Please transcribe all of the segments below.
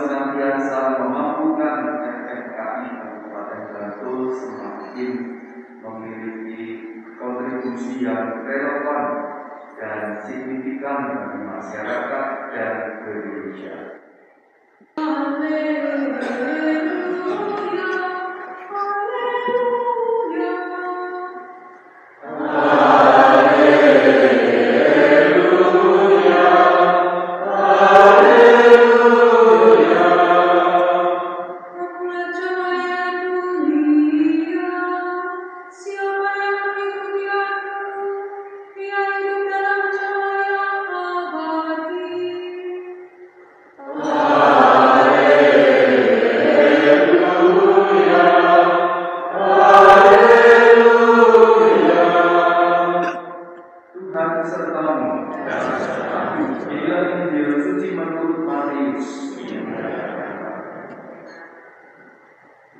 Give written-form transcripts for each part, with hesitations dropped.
senantiasa memampukan FMKI Kabupaten Bantul semakin memiliki kontribusi yang relevan dan signifikan bagi masyarakat dan Indonesia.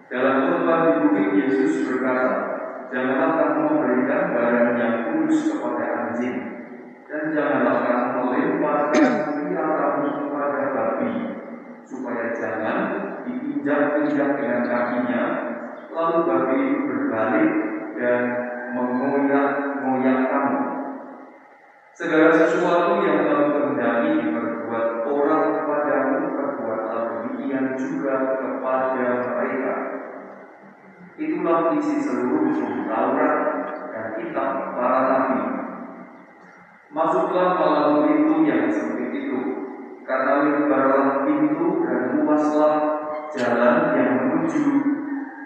Dalam khotbah di bukit, Yesus berkata, "Janganlah kamu memberikan barang yang kudus kepada anjing, dan janganlah kamu melemparkan piaramu kepada babi, supaya jangan diinjak-injak dengan kakinya, lalu babi itu berbalik dan mengoyak-ngoyak kamu. Segala sesuatu yang kamu kehendaki diperbuat orang kepadamu, perbuatlah demikian juga kepada mereka." Itulah isi seluruh Taurat dan kitab para nabi. Masuklah melalui pintu yang sempit itu, karena lebarlah pintu dan luaslah jalan yang menuju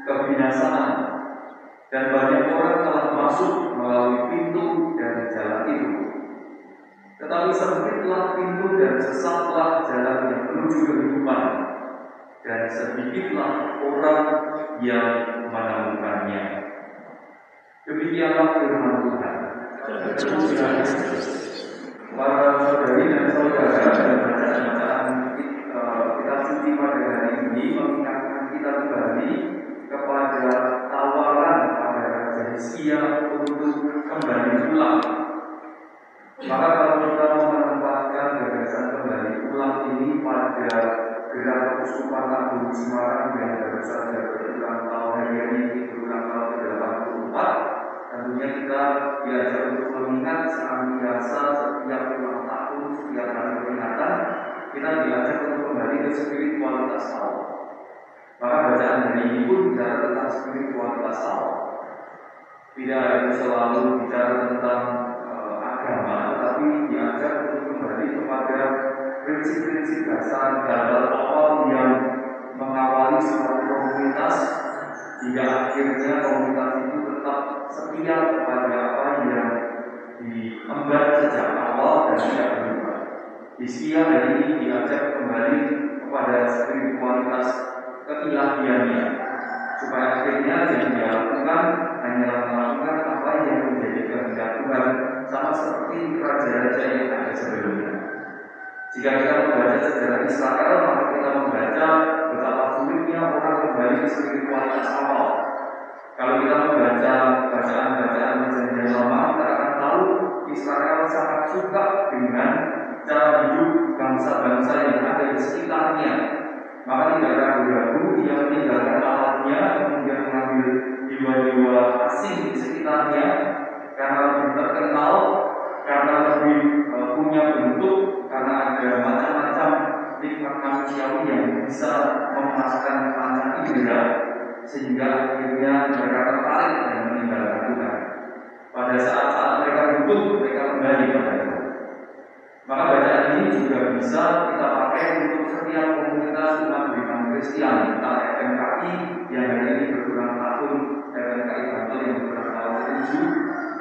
kebinasaan, dan banyak orang telah masuk melalui pintu dan jalan itu. Tetapi sempitlah pintu dan sesatlah jalan yang menuju kehidupan, dan sedikitlah orang yang menemukannya. Demikianlah firman Tuhan. Para saudari dan saudara, dalam bacaan kitab suci pada hari ini mengingatkan kita kembali kepada tawaran pada Raja Hizkia untuk kembali pulang. Maka kalau kita menempatkan gagasan kembali pulang ini pada Gerak Keuskupan Agung Semarang yang baru saja berulang tahun hari ini, berulang tahun ke-84, tentunya kita diajar untuk mengingat senantiasa setiap ulang tahun, setiap hari peringatan, kita diajar untuk kembali ke spiritualitas awal. Maka bacaan hari ini pun bicara tentang spiritualitas awal. Tidak hanya selalu bicara tentang agama, tetapi diajar untuk kembali kepada prinsip-prinsip dasar dan awal yang mengawali suatu komunitas hingga akhirnya komunitas itu tetap setia kepada apa yang diemban sejak awal dan tidak berubah. Hizkia hari ini diajak kembali kepada spiritualitas keilahiannya, supaya akhirnya yang dia lakukan hanyalah melakukan apa yang menjadi kehendak Tuhan, sama seperti raja-raja yang ada sebelumnya. Jika kita membaca sejarah Israel, maka kita membaca betapa sulitnya orang kembali ke spiritualitas awal. Kalau kita membaca bacaan-bacaan perjanjian lama, kita akan tahu Israel sangat suka dengan cara hidup bangsa-bangsa yang ada di sekitarnya. Maka tidak ragu-ragu dia meninggalkan alatnya, kemudian mengambil dewa-dewa asing di sekitarnya, karena lebih terkenal, karena lebih punya bentuk, karena ada macam-macam nikmat manusiawi yang bisa memuaskan panca indera, sehingga akhirnya mereka tertarik dan meninggalkan Tuhan. Pada saat-saat mereka butuh, mereka kembali pada Tuhan. Maka bacaan ini juga bisa kita pakai untuk setiap komunitas umat beriman Kristen, entah FMKI yang hari ini berulang tahun, FMKI Bantul yang berulang tahun ke-7,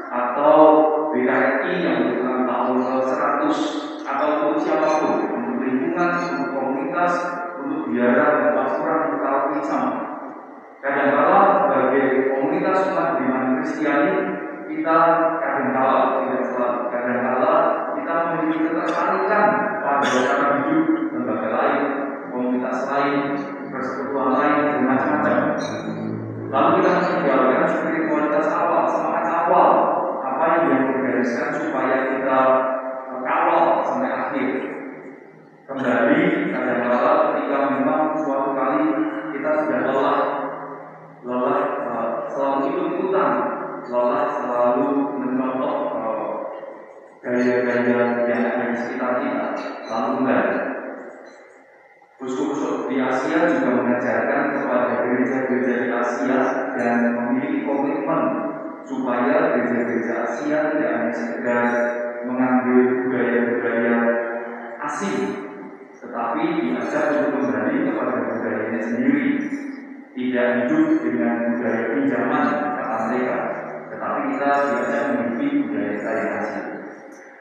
atau BKRI yang berulang tahun ke-100, ataupun siapapun, untuk lingkungan, untuk komunitas, untuk biara dan pasuran, untuk kawasan. Kadang-kala sebagai komunitas umat beriman Kristen, kita kadang-kala tidak selalu, kadang-kala kita memiliki ketertarikan pada cara hidup lembaga lain, komunitas lain, persekutuan lain, dan macam-macam. Lalu kita meninggalkan spiritualitas awal, semangat awal, apa yang dia bergariskan supaya kita kawal sampai akhir. Kembali kadang-kala ketika memang lelah selalu mencontoh gaya-gaya yang ada di sekitar kita, lalu kembali. Uskup-uskup di Asia juga mengajarkan kepada gereja-gereja di Asia dan memiliki komitmen supaya gereja-gereja Asia tidak hanya sekedar mengambil budaya-budaya asing, tetapi diajak untuk kembali kepada budayanya sendiri, tidak hidup dengan budaya pinjaman kata mereka, tetapi kita diajak mengikuti budaya kita yang asli.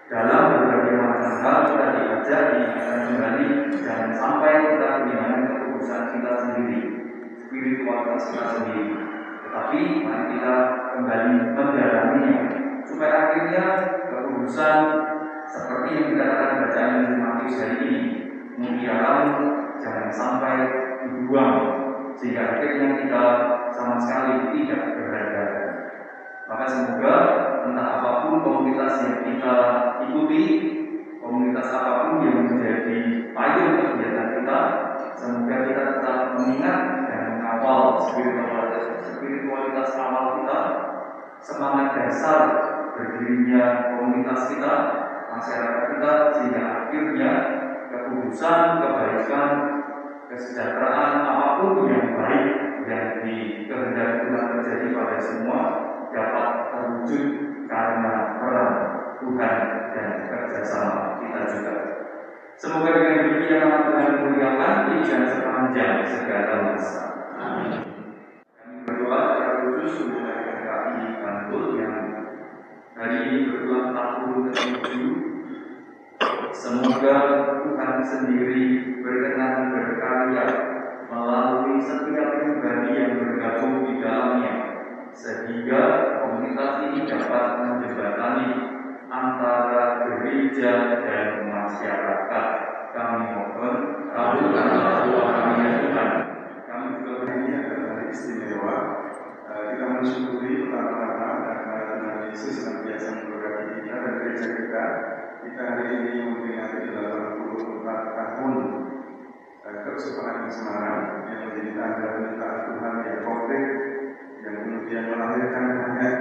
Dalam berbagai macam hal kita diajak diingatkan kembali, jangan sampai kita kehilangan kekudusan kita sendiri, spiritualitas kita sendiri, tetapi mari kita kembali mendalaminya, supaya akhirnya kekudusan seperti yang dikatakan bacaan Matius hari ini, mutiaramu jangan sampai dibuang, sehingga akhirnya kita sama sekali tidak berharga. Maka semoga entah apapun komunitas yang kita ikuti, komunitas apapun yang menjadi payung kegiatan kita, semoga kita tetap mengingat dan mengawal spiritualitas awal kita, semangat dasar berdirinya komunitas kita, masyarakat kita, sehingga akhirnya kekudusan, kebaikan, kesejahteraan apapun yang baik yang dikehendaki Tuhan terjadi pada semua dapat terwujud karena peran Tuhan dan kerjasama kita juga. Semoga dengan demikian Tuhan memuliakan dan sepanjang segala masa. Amin. Kami berdoa secara khusus untuk GKI Bantul yang hari ini berulang tahun ke-7. Semoga Tuhan sendiri berkenan berkarya melalui setiap pribadi yang bergabung di dalamnya, sehingga komunitas ini dapat menjembatani antara gereja dan masyarakat. Kami mohon kabulkanlah doa kami ya Tuhan. Kami juga ini adalah hari istimewa. Kita mensyukuri pertama-tama karena Tuhan Yesus senantiasa memberkati kita dan gereja kita. Kita hari ini memperingati 84 tahun Keuskupan Semarang yang menjadi tanda penyertaan Tuhan yang konkret, yang kemudian melahirkan banyak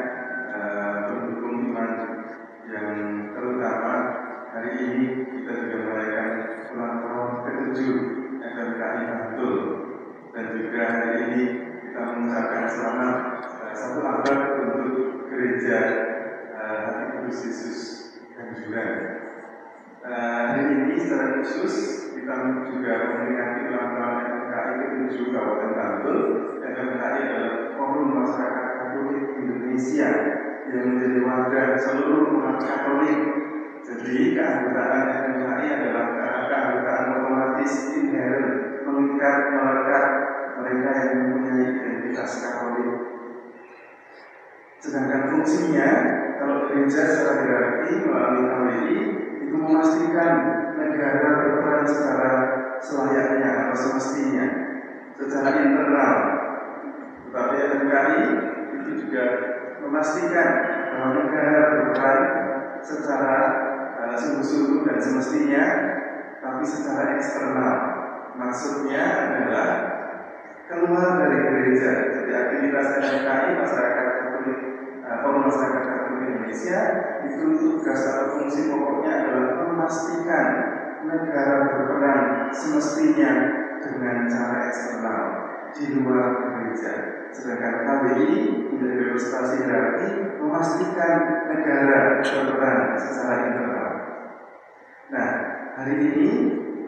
pendukung iman yang terutama hari ini kita juga merayakan ulang tahun ke-7 FMKI Bantul, dan juga hari ini kita mengucapkan selamat satu abad untuk gereja Hati Kudus Yesus Ganjuran. Hari ini secara khusus kita juga memperingati ulang tahun FMKI ke-7 Kabupaten Bantul. FMKI adalah Forum Masyarakat Katolik Indonesia yang menjadi wadah seluruh umat Katolik. Jadi keanggotaan FMKI adalah keanggotaan otomatis inheren, mengikat, melekat mereka yang mempunyai identitas Katolik. Sedangkan fungsinya, kalau gereja secara hierarki melalui KWI itu memastikan negara berperan secara selayaknya atau semestinya secara internal. Tetapi FMKI itu juga memastikan bahwa negara berperan secara sungguh-sungguh dan semestinya, tapi secara eksternal. Maksudnya adalah keluar dari gereja. Jadi aktivitas FMKI masyarakat Katolik, Forum Masyarakat Katolik Indonesia itu tugas atau fungsi pokoknya adalah memastikan negara berperan semestinya dengan cara eksternal di luar gereja. Sedangkan KWI menjadi representasi hierarki memastikan negara berperan secara internal. Nah, hari ini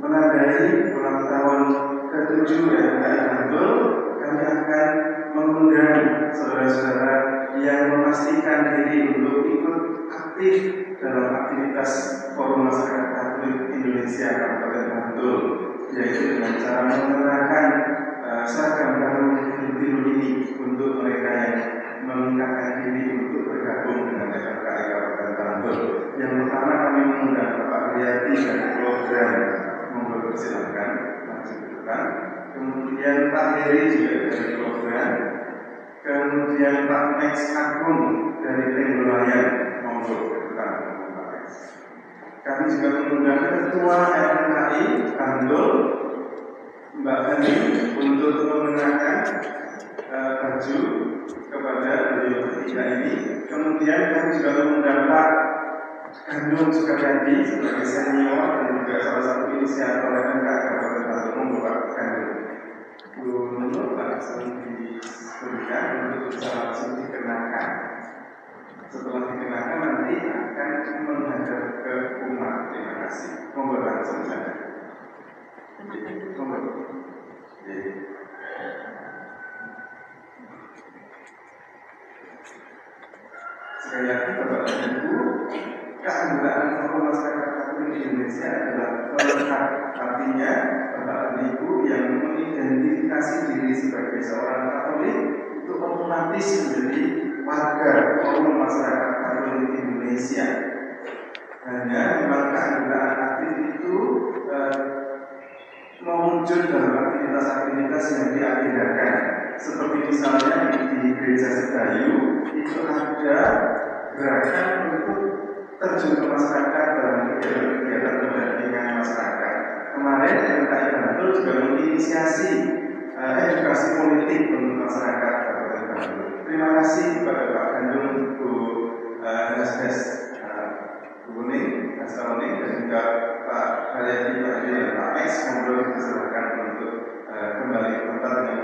menandai ulang tahun ke-7 FMKI Bantul, kami akan mengundang saudara-saudara yang memastikan diri untuk ikut aktif dalam aktivitas Forum Masyarakat Katolik Indonesia Kabupaten Bantul, yaitu dengan cara mengenakan seragam baru biru ini untuk mereka yang mengangkatkan diri untuk bergabung dengan FMKI Kabupaten Bantul. Yang pertama kami mengundang Bapak Riyadi dari program, monggo persilakan langsung ke depan. Kemudian Pak Heri juga dari program. Kemudian Pak Max Agung dari Tenggolayan, monggo ke depan. Kami juga mengundang Ketua FMKI Bantul, Mbak Hani, untuk mengenakan baju kepada beliau ketiga ini. Kemudian kami juga mengundang Pak Gandum Sukaryadi sebagai senior dan juga salah satu inisiator MK Kabupaten Bandung, Pak Gandum. Untuk langsung diberikan untuk bisa langsung dikenakan. Setelah dikenakan nanti akan menghadap ke umat. Terima kasih. Monggo langsung saja. Monggo. Sekali lagi Bapak dan Ibu, keanggotaan Forum Masyarakat Katolik Indonesia adalah melekat, artinya Bapak dan Ibu yang mengidentifikasi diri sebagai seorang Katolik itu otomatis menjadi warga Forum Masyarakat Katolik Indonesia. Hanya memang keanggotaan aktif itu mewujud dalam aktivitas-aktivitas yang diagendakan. Seperti misalnya di Gereja Sedayu itu ada gerakan untuk terjun ke masyarakat dalam kegiatan pendampingan masyarakat. Kemarin MKI Bantul juga menginisiasi edukasi politik untuk masyarakat Kabupaten Bandung. Terima kasih kepada Pak Gandum, Bu Hasdes Kuning, Hasaroning, dan juga Pak Haryadi, Pak Haryadi, dan Pak Ex. Semoga dipersilakan untuk kembali ke tempat dengan